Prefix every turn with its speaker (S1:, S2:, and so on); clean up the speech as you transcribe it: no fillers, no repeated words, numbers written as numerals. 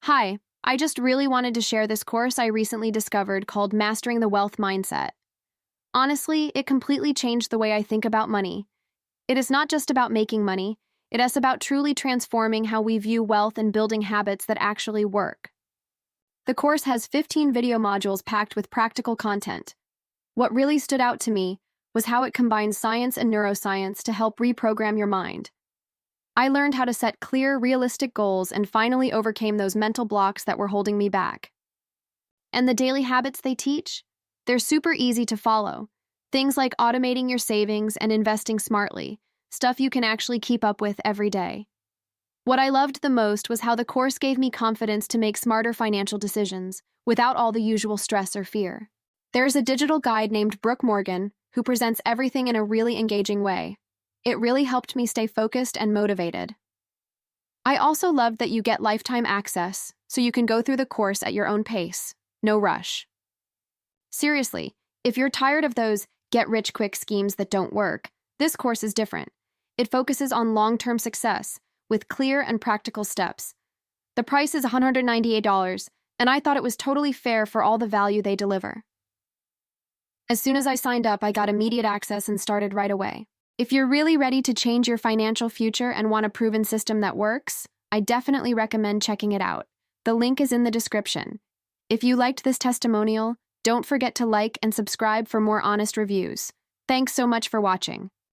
S1: Hi, I just really wanted to share this course I recently discovered called Mastering the Wealth Mindset. Honestly, it completely changed the way I think about money. It is not just about making money, it is about truly transforming how we view wealth and building habits that actually work. The course has 15 video modules packed with practical content. What really stood out to me was how it combines science and neuroscience to help reprogram your mind. I learned how to set clear, realistic goals and finally overcame those mental blocks that were holding me back. And the daily habits they teach? They're super easy to follow. Things like automating your savings and investing smartly, stuff you can actually keep up with every day. What I loved the most was how the course gave me confidence to make smarter financial decisions without all the usual stress or fear. There's a digital guide named Brooke Morgan who presents everything in a really engaging way. It really helped me stay focused and motivated. I also loved that you get lifetime access, so you can go through the course at your own pace. No rush. Seriously, if you're tired of those get-rich-quick schemes that don't work, this course is different. It focuses on long-term success, with clear and practical steps. The price is $198, and I thought it was totally fair for all the value they deliver. As soon as I signed up, I got immediate access and started right away. If you're really ready to change your financial future and want a proven system that works, I definitely recommend checking it out. The link is in the description. If you liked this testimonial, don't forget to like and subscribe for more honest reviews. Thanks so much for watching.